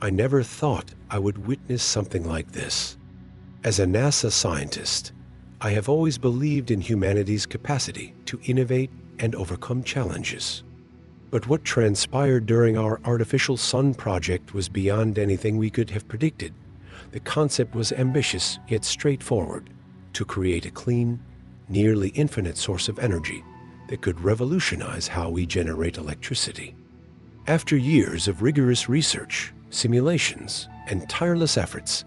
I never thought I would witness something like this. As a NASA scientist, I have always believed in humanity's capacity to innovate and overcome challenges. But what transpired during our artificial sun project was beyond anything we could have predicted. The concept was ambitious yet straightforward: to create a clean, nearly infinite source of energy that could revolutionize how we generate electricity. After years of rigorous research, simulations, and tireless efforts,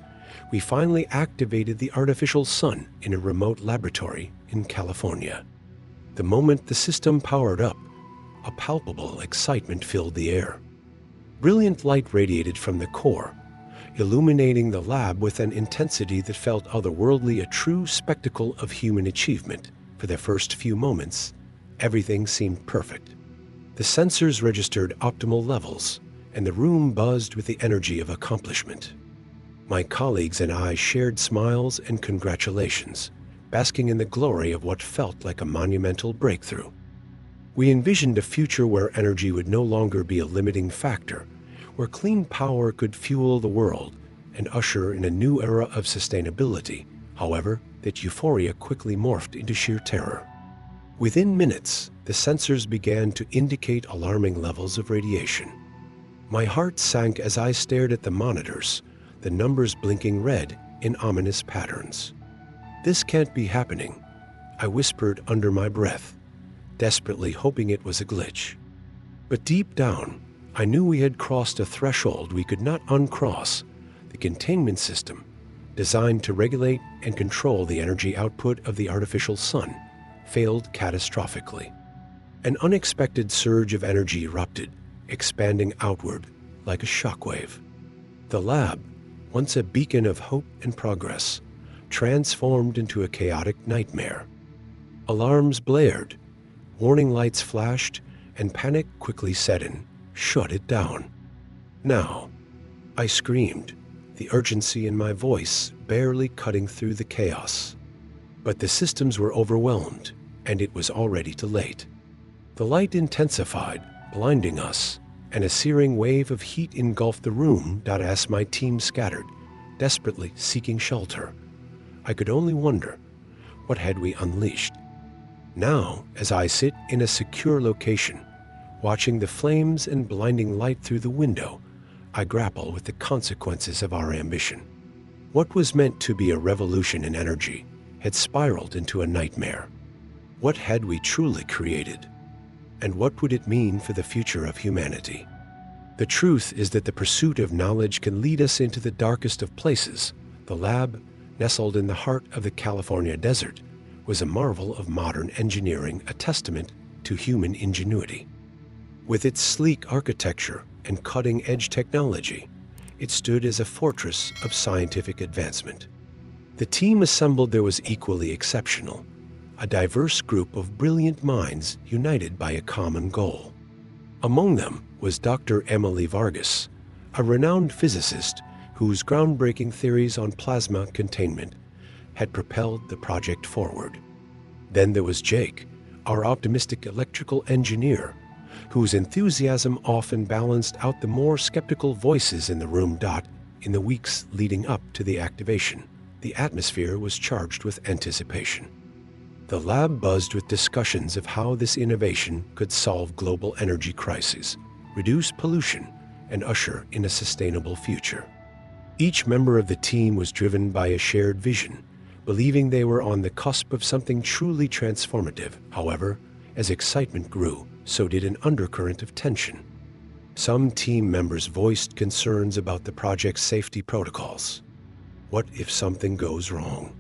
we finally activated the artificial sun in a remote laboratory in California. The moment the system powered up, a palpable excitement filled the air. Brilliant light radiated from the core, illuminating the lab with an intensity that felt otherworldly, a true spectacle of human achievement. For the first few moments, everything seemed perfect. The sensors registered optimal levels, and the room buzzed with the energy of accomplishment. My colleagues and I shared smiles and congratulations, basking in the glory of what felt like a monumental breakthrough. We envisioned a future where energy would no longer be a limiting factor, where clean power could fuel the world and usher in a new era of sustainability. However, that euphoria quickly morphed into sheer terror. Within minutes, the sensors began to indicate alarming levels of radiation. My heart sank as I stared at the monitors, the numbers blinking red in ominous patterns. "This can't be happening," I whispered under my breath, desperately hoping it was a glitch. But deep down, I knew we had crossed a threshold we could not uncross. The containment system, designed to regulate and control the energy output of the artificial sun, failed catastrophically. An unexpected surge of energy erupted, expanding outward like a shockwave. The lab, once a beacon of hope and progress, transformed into a chaotic nightmare. Alarms blared, warning lights flashed, and panic quickly set in. "Shut it down now," I screamed, the urgency in my voice barely cutting through the chaos. But the systems were overwhelmed, and it was already too late. The light intensified, blinding us, and a searing wave of heat engulfed the room. As my team scattered, desperately seeking shelter, I could only wonder, what had we unleashed? Now, as I sit in a secure location, watching the flames and blinding light through the window, I grapple with the consequences of our ambition. What was meant to be a revolution in energy had spiraled into a nightmare. What had we truly created? And what would it mean for the future of humanity? The truth is that the pursuit of knowledge can lead us into the darkest of places. The lab, nestled in the heart of the California desert, was a marvel of modern engineering, a testament to human ingenuity. With its sleek architecture and cutting-edge technology, it stood as a fortress of scientific advancement. The team assembled there was equally exceptional, a diverse group of brilliant minds united by a common goal. Among them was Dr. Emily Vargas, a renowned physicist whose groundbreaking theories on plasma containment had propelled the project forward. Then there was Jake, our optimistic electrical engineer, whose enthusiasm often balanced out the more skeptical voices in the room. In the weeks leading up to the activation, the atmosphere was charged with anticipation. The lab buzzed with discussions of how this innovation could solve global energy crises, reduce pollution, and usher in a sustainable future. Each member of the team was driven by a shared vision, believing they were on the cusp of something truly transformative. However, as excitement grew, so did an undercurrent of tension. Some team members voiced concerns about the project's safety protocols. "What if something goes wrong?"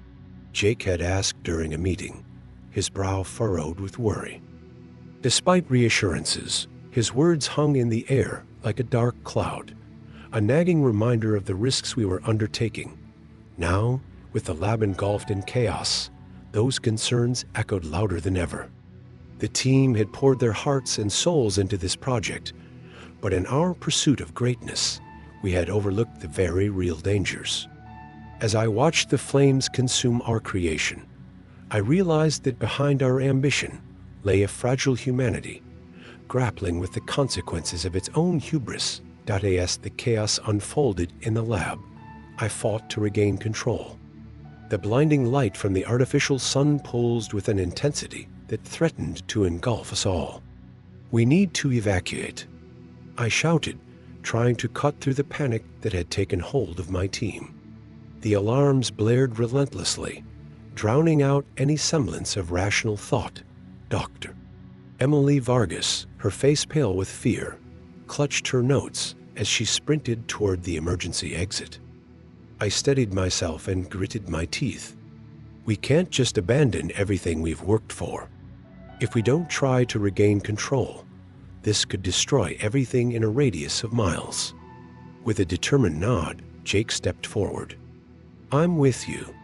Jake had asked during a meeting, his brow furrowed with worry. Despite reassurances, his words hung in the air like a dark cloud, a nagging reminder of the risks we were undertaking. Now, with the lab engulfed in chaos, those concerns echoed louder than ever. The team had poured their hearts and souls into this project, but in our pursuit of greatness, we had overlooked the very real dangers. As I watched the flames consume our creation, I realized that behind our ambition lay a fragile humanity, grappling with the consequences of its own hubris As the chaos unfolded in the lab, I fought to regain control. The blinding light from the artificial sun pulsed with an intensity that threatened to engulf us all. "We need to evacuate," I shouted, trying to cut through the panic that had taken hold of my team. The alarms blared relentlessly, drowning out any semblance of rational thought. Dr. Emily Vargas, her face pale with fear, clutched her notes as she sprinted toward the emergency exit. I steadied myself and gritted my teeth. We can't just abandon everything we've worked for. If we don't try to regain control, this could destroy everything in a radius of miles. With a determined nod, Jake stepped forward. "I'm with you.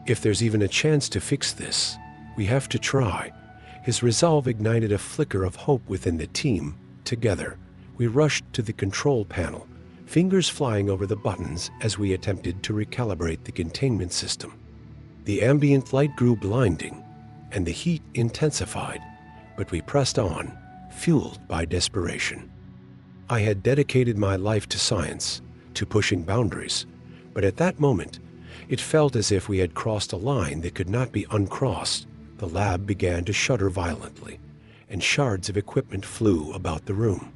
If there's even a chance to fix this, we have to try." His resolve ignited a flicker of hope within the team. Together, we rushed to the control panel, fingers flying over the buttons as we attempted to recalibrate the containment system. The ambient light grew blinding, and the heat intensified, but we pressed on, fueled by desperation. I had dedicated my life to science, to pushing boundaries, but at that moment, it felt as if we had crossed a line that could not be uncrossed. The lab began to shudder violently, and shards of equipment flew about the room.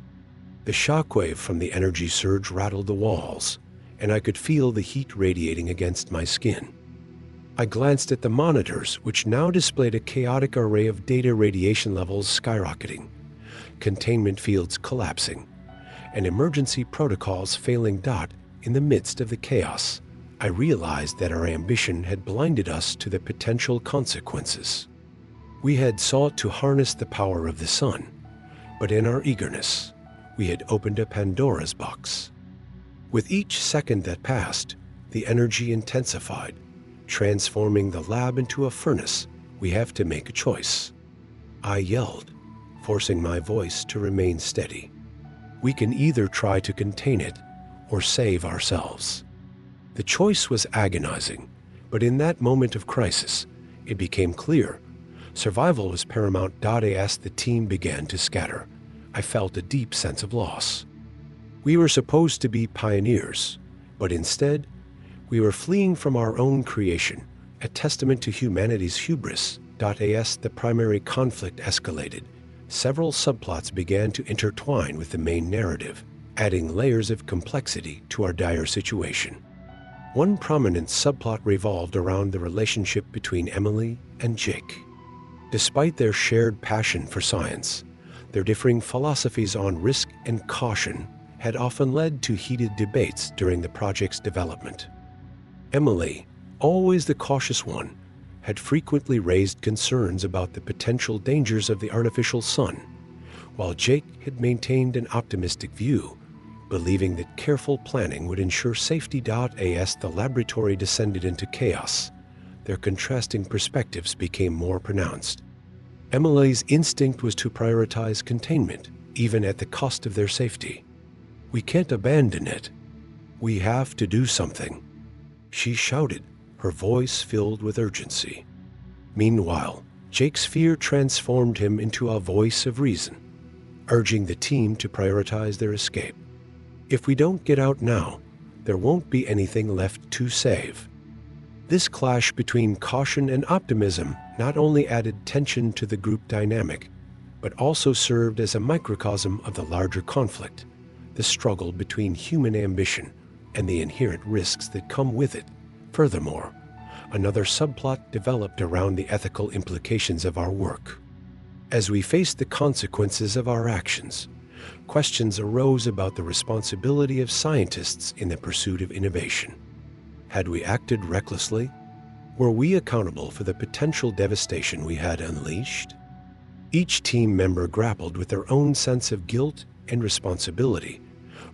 The shockwave from the energy surge rattled the walls, and I could feel the heat radiating against my skin. I glanced at the monitors, which now displayed a chaotic array of data, radiation levels skyrocketing, containment fields collapsing, and emergency protocols failing. In the midst of the chaos, I realized that our ambition had blinded us to the potential consequences. We had sought to harness the power of the sun, but in our eagerness, we had opened a Pandora's box. With each second that passed, the energy intensified, transforming the lab into a furnace. "We have to make a choice," I yelled, forcing my voice to remain steady. "We can either try to contain it or save ourselves." The choice was agonizing, but in that moment of crisis, it became clear. Survival was paramount. As the team began to scatter, I felt a deep sense of loss. We were supposed to be pioneers, but instead, we were fleeing from our own creation, a testament to humanity's hubris. As the primary conflict escalated, several subplots began to intertwine with the main narrative, adding layers of complexity to our dire situation. One prominent subplot revolved around the relationship between Emily and Jake. Despite their shared passion for science, their differing philosophies on risk and caution had often led to heated debates during the project's development. Emily, always the cautious one, had frequently raised concerns about the potential dangers of the artificial sun, while Jake had maintained an optimistic view, believing that careful planning would ensure safety. As the laboratory descended into chaos, their contrasting perspectives became more pronounced. Emily's instinct was to prioritize containment, even at the cost of their safety. "We can't abandon it. We have to do something," she shouted, her voice filled with urgency. Meanwhile, Jake's fear transformed him into a voice of reason, urging the team to prioritize their escape. "If we don't get out now, there won't be anything left to save." This clash between caution and optimism not only added tension to the group dynamic, but also served as a microcosm of the larger conflict, the struggle between human ambition and the inherent risks that come with it. Furthermore, another subplot developed around the ethical implications of our work. As we faced the consequences of our actions, questions arose about the responsibility of scientists in the pursuit of innovation. Had we acted recklessly? Were we accountable for the potential devastation we had unleashed? Each team member grappled with their own sense of guilt and responsibility,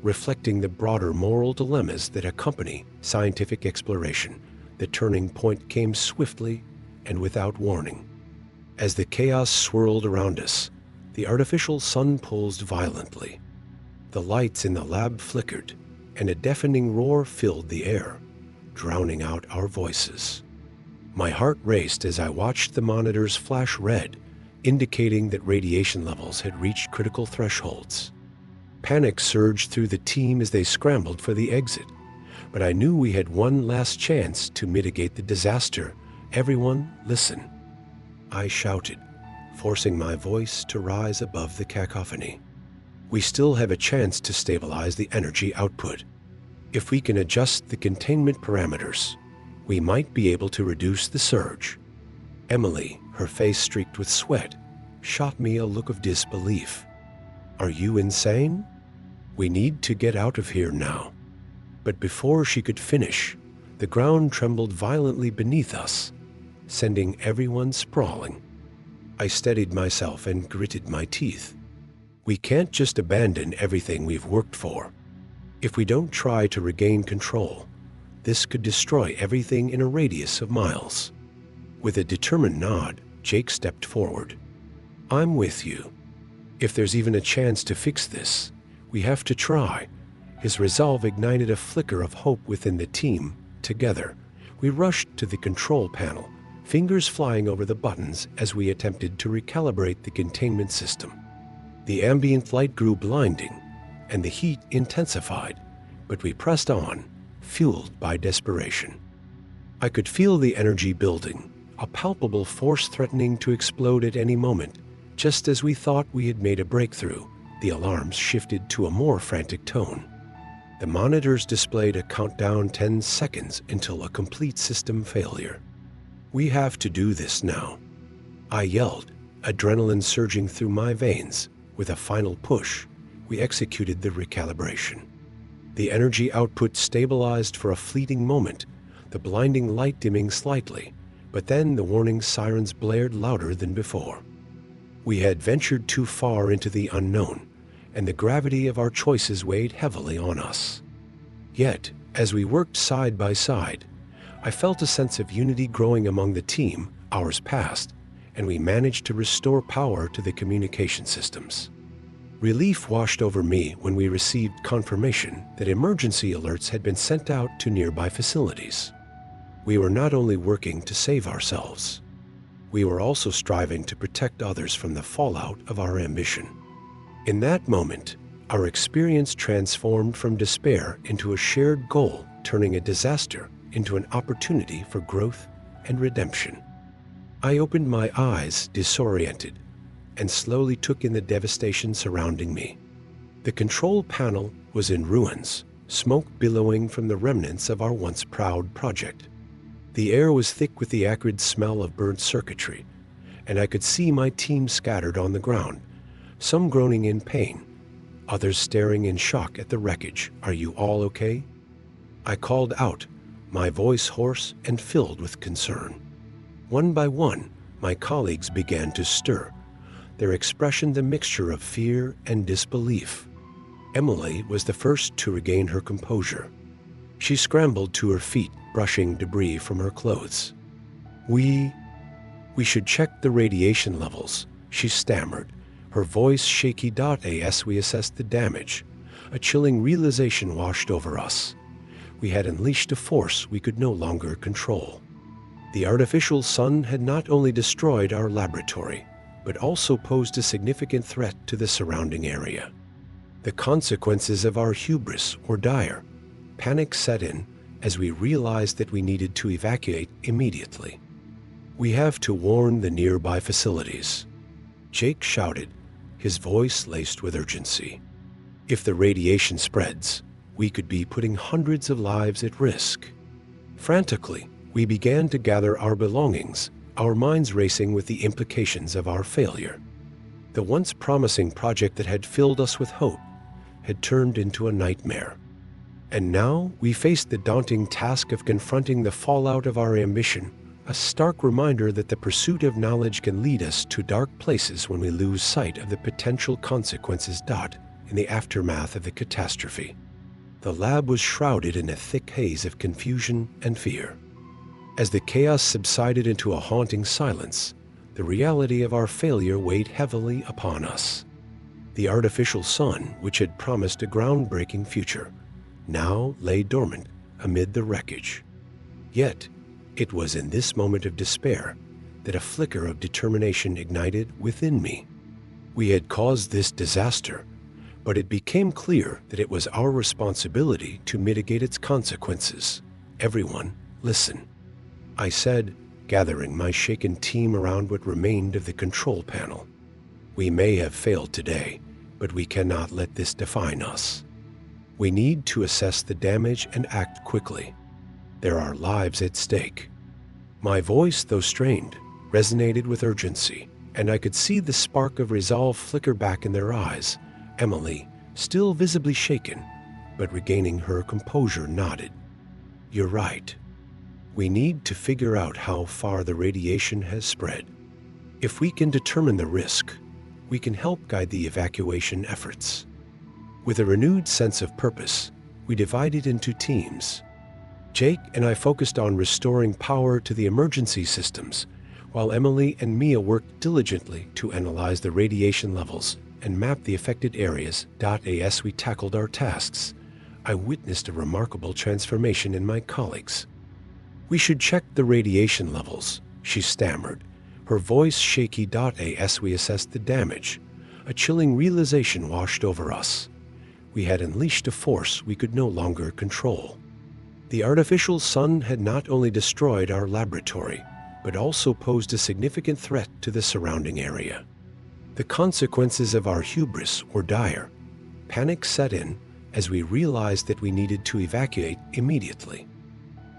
reflecting the broader moral dilemmas that accompany scientific exploration. The turning point came swiftly and without warning. As the chaos swirled around us, the artificial sun pulsed violently. The lights in the lab flickered, and a deafening roar filled the air, drowning out our voices. My heart raced as I watched the monitors flash red, indicating that radiation levels had reached critical thresholds. Panic surged through the team as they scrambled for the exit. But I knew we had one last chance to mitigate the disaster. "Everyone, listen," I shouted, forcing my voice to rise above the cacophony. "We still have a chance to stabilize the energy output. If we can adjust the containment parameters, we might be able to reduce the surge." Emily, her face streaked with sweat, shot me a look of disbelief. "Are you insane? We need to get out of here now." But before she could finish, the ground trembled violently beneath us, sending everyone sprawling. I steadied myself and gritted my teeth. We can't just abandon everything we've worked for. If we don't try to regain control, this could destroy everything in a radius of miles. With a determined nod, Jake stepped forward. "I'm with you. If there's even a chance to fix this, we have to try." His resolve ignited a flicker of hope within the team. Together, we rushed to the control panel, fingers flying over the buttons as we attempted to recalibrate the containment system. The ambient light grew blinding, and the heat intensified, but we pressed on, fueled by desperation. I could feel the energy building, a palpable force threatening to explode at any moment. Just as we thought we had made a breakthrough, the alarms shifted to a more frantic tone. The monitors displayed a countdown 10 seconds until a complete system failure. "We have to do this now," I yelled, adrenaline surging through my veins. With a final push, we executed the recalibration. The energy output stabilized for a fleeting moment, the blinding light dimming slightly, but then the warning sirens blared louder than before. We had ventured too far into the unknown, and the gravity of our choices weighed heavily on us. Yet, as we worked side by side, I felt a sense of unity growing among the team. Hours passed, and we managed to restore power to the communication systems. Relief washed over me when we received confirmation that emergency alerts had been sent out to nearby facilities. We were not only working to save ourselves, we were also striving to protect others from the fallout of our ambition. In that moment, our experience transformed from despair into a shared goal, turning a disaster into an opportunity for growth and redemption. I opened my eyes, disoriented, and slowly took in the devastation surrounding me. The control panel was in ruins, smoke billowing from the remnants of our once proud project. The air was thick with the acrid smell of burnt circuitry, and I could see my team scattered on the ground, some groaning in pain, others staring in shock at the wreckage. "Are you all okay?" I called out, my voice hoarse and filled with concern. One by one, my colleagues began to stir, their expression the mixture of fear and disbelief. Emily was the first to regain her composure. She scrambled to her feet, brushing debris from her clothes. We should check the radiation levels," she stammered, her voice shaky. As we assessed the damage, a chilling realization washed over us. We had unleashed a force we could no longer control. The artificial sun had not only destroyed our laboratory, but also posed a significant threat to the surrounding area. The consequences of our hubris were dire. Panic set in as we realized that we needed to evacuate immediately. "We have to warn the nearby facilities," Jake shouted, his voice laced with urgency. "If the radiation spreads, we could be putting hundreds of lives at risk." Frantically, we began to gather our belongings, our minds racing with the implications of our failure. The once promising project that had filled us with hope had turned into a nightmare. And now we faced the daunting task of confronting the fallout of our ambition, a stark reminder that the pursuit of knowledge can lead us to dark places when we lose sight of the potential consequences. In the aftermath of the catastrophe, the lab was shrouded in a thick haze of confusion and fear. As the chaos subsided into a haunting silence, the reality of our failure weighed heavily upon us. The artificial sun, which had promised a groundbreaking future, now lay dormant amid the wreckage. Yet, it was in this moment of despair that a flicker of determination ignited within me. We had caused this disaster, but it became clear that it was our responsibility to mitigate its consequences. Everyone, listen, I said, gathering my shaken team around what remained of the control panel. We may have failed today, but we cannot let this define us. We need to assess the damage and act quickly. There are lives at stake. My voice, though strained, resonated with urgency, and I could see the spark of resolve flicker back in their eyes. Emily, still visibly shaken, but regaining her composure, nodded. You're right. We need to figure out how far the radiation has spread. If we can determine the risk, we can help guide the evacuation efforts. With a renewed sense of purpose, we divided into teams. Jake and I focused on restoring power to the emergency systems, while Emily and Mia worked diligently to analyze the radiation levels and map the affected areas. As we tackled our tasks, I witnessed a remarkable transformation in my colleagues. We should check the radiation levels, she stammered, her voice shaky. As we assessed the damage, a chilling realization washed over us. We had unleashed a force we could no longer control. The artificial sun had not only destroyed our laboratory, but also posed a significant threat to the surrounding area. The consequences of our hubris were dire. Panic set in as we realized that we needed to evacuate immediately.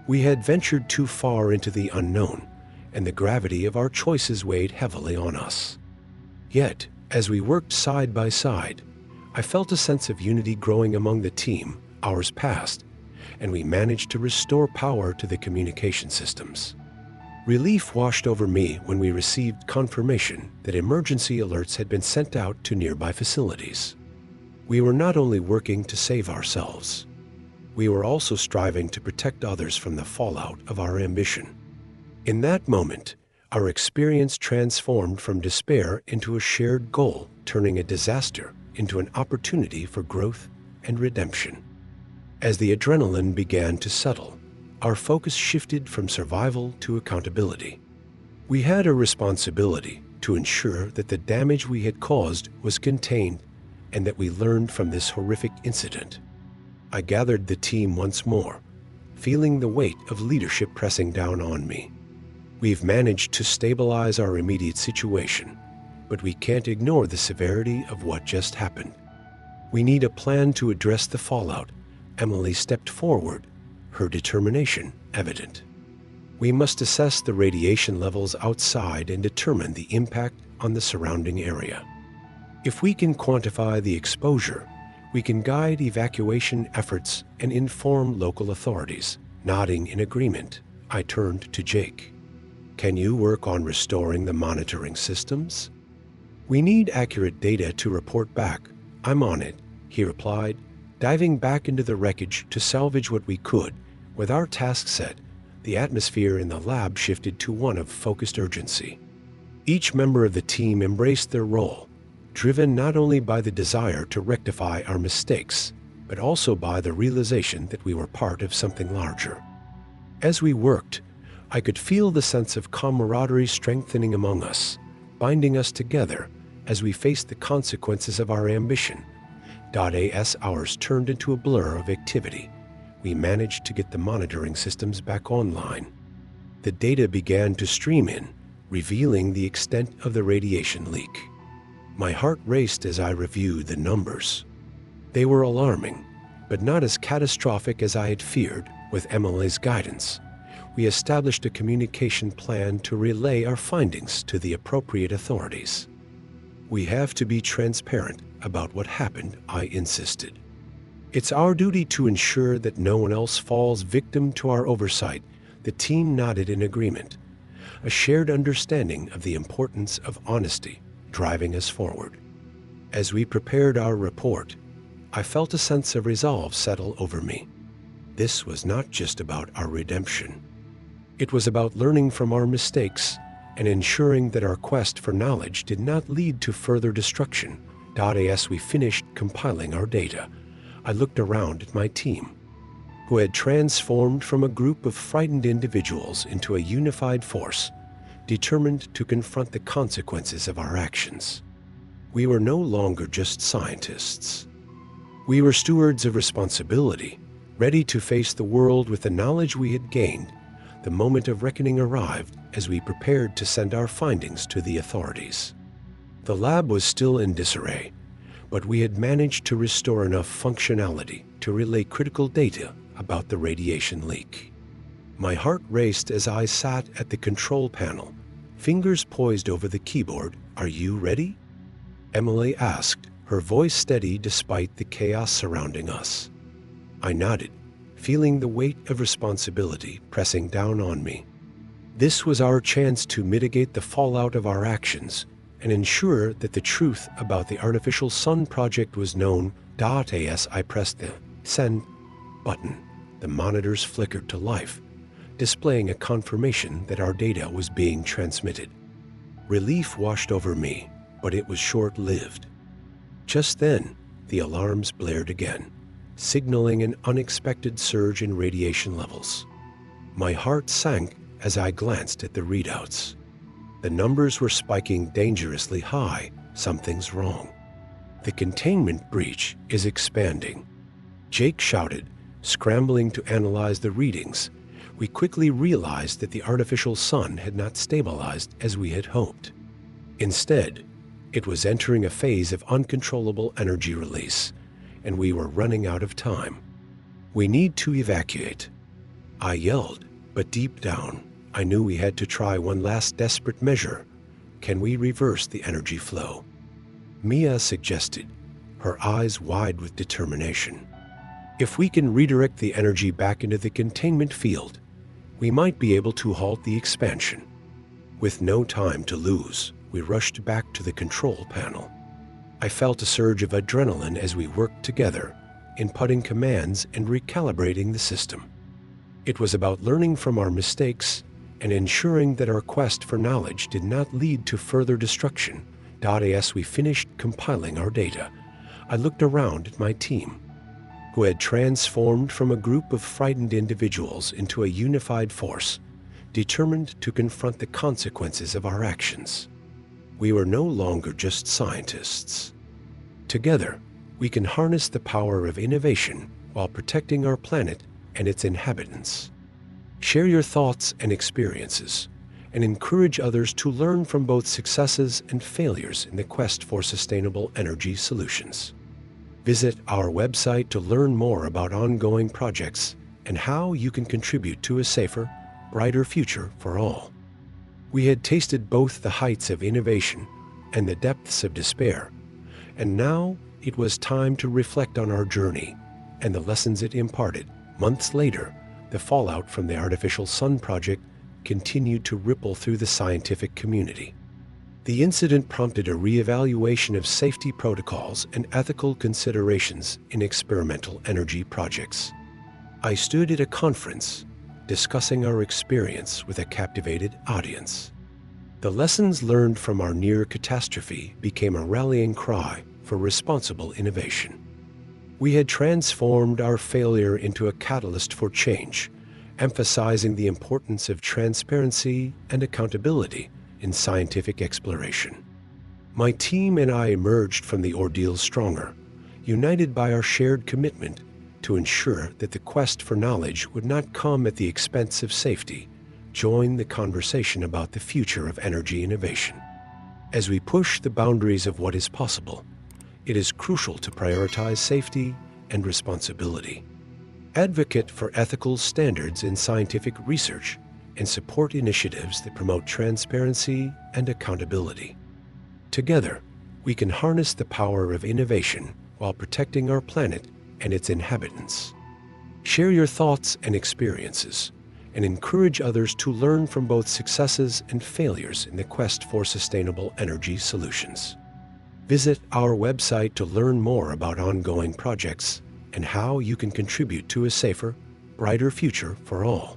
We had ventured too far into the unknown, and the gravity of our choices weighed heavily on us. Yet, as we worked side by side, I felt a sense of unity growing among the team. Hours passed, and we managed to restore power to the communication systems. Relief washed over me when we received confirmation that emergency alerts had been sent out to nearby facilities. We were not only working to save ourselves, we were also striving to protect others from the fallout of our ambition. In that moment, our experience transformed from despair into a shared goal, turning a disaster into an opportunity for growth and redemption. As the adrenaline began to settle, our focus shifted from survival to accountability. We had a responsibility to ensure that the damage we had caused was contained and that we learned from this horrific incident. I gathered the team once more, feeling the weight of leadership pressing down on me. We've managed to stabilize our immediate situation, but we can't ignore the severity of what just happened. We need a plan to address the fallout. Emily stepped forward, her determination evident. We must assess the radiation levels outside and determine the impact on the surrounding area. If we can quantify the exposure, we can guide evacuation efforts and inform local authorities. Nodding in agreement, I turned to Jake. Can you work on restoring the monitoring systems? We need accurate data to report back. I'm on it, he replied, diving back into the wreckage to salvage what we could. With our task set, the atmosphere in the lab shifted to one of focused urgency. Each member of the team embraced their role, driven not only by the desire to rectify our mistakes, but also by the realization that we were part of something larger. As we worked, I could feel the sense of camaraderie strengthening among us, binding us together as we faced the consequences of our ambition. As hours turned into a blur of activity, we managed to get the monitoring systems back online. The data began to stream in, revealing the extent of the radiation leak. My heart raced as I reviewed the numbers. They were alarming, but not as catastrophic as I had feared. With Emily's guidance, we established a communication plan to relay our findings to the appropriate authorities. We have to be transparent about what happened, I insisted. It's our duty to ensure that no one else falls victim to our oversight. The team nodded in agreement, a shared understanding of the importance of honesty driving us forward. As we prepared our report, I felt a sense of resolve settle over me. This was not just about our redemption. It was about learning from our mistakes and ensuring that our quest for knowledge did not lead to further destruction. As we finished compiling our data, I looked around at my team, who had transformed from a group of frightened individuals into a unified force, determined to confront the consequences of our actions. We were no longer just scientists. We were stewards of responsibility, ready to face the world with the knowledge we had gained. The moment of reckoning arrived as we prepared to send our findings to the authorities. The lab was still in disarray, but we had managed to restore enough functionality to relay critical data about the radiation leak. My heart raced as I sat at the control panel, fingers poised over the keyboard. "Are you ready?" Emily asked, her voice steady despite the chaos surrounding us. I nodded, feeling the weight of responsibility pressing down on me. This was our chance to mitigate the fallout of our actions and ensure that the truth about the Artificial Sun project was known. As I pressed the send button, the monitors flickered to life, displaying a confirmation that our data was being transmitted. Relief washed over me, but it was short-lived. Just then, the alarms blared again, signaling an unexpected surge in radiation levels. My heart sank as I glanced at the readouts. The numbers were spiking dangerously high. Something's wrong. The containment breach is expanding, Jake shouted, scrambling to analyze the readings. We quickly realized that the artificial sun had not stabilized as we had hoped. Instead, it was entering a phase of uncontrollable energy release, and we were running out of time. "We need to evacuate," I yelled, but deep down, I knew we had to try one last desperate measure. "Can we reverse the energy flow?" Mia suggested, her eyes wide with determination. "If we can redirect the energy back into the containment field, we might be able to halt the expansion." With no time to lose, we rushed back to the control panel. I felt a surge of adrenaline as we worked together, inputting commands and recalibrating the system. It was about learning from our mistakes and ensuring that our quest for knowledge did not lead to further destruction. As we finished compiling our data, I looked around at my team, who had transformed from a group of frightened individuals into a unified force, determined to confront the consequences of our actions. We were no longer just scientists. Together, we can harness the power of innovation while protecting our planet and its inhabitants. Share your thoughts and experiences, and encourage others to learn from both successes and failures in the quest for sustainable energy solutions. Visit our website to learn more about ongoing projects and how you can contribute to a safer, brighter future for all. We had tasted both the heights of innovation and the depths of despair, and now it was time to reflect on our journey and the lessons it imparted. Months later, the fallout from the Artificial Sun project continued to ripple through the scientific community. The incident prompted a reevaluation of safety protocols and ethical considerations in experimental energy projects. I stood at a conference discussing our experience with a captivated audience. The lessons learned from our near catastrophe became a rallying cry for responsible innovation. We had transformed our failure into a catalyst for change, emphasizing the importance of transparency and accountability in scientific exploration. My team and I emerged from the ordeal stronger, united by our shared commitment to ensure that the quest for knowledge would not come at the expense of safety. Join the conversation about the future of energy innovation. As we push the boundaries of what is possible, it is crucial to prioritize safety and responsibility. Advocate for ethical standards in scientific research and support initiatives that promote transparency and accountability. Together, we can harness the power of innovation while protecting our planet and its inhabitants. Share your thoughts and experiences, and encourage others to learn from both successes and failures in the quest for sustainable energy solutions. Visit our website to learn more about ongoing projects and how you can contribute to a safer, brighter future for all.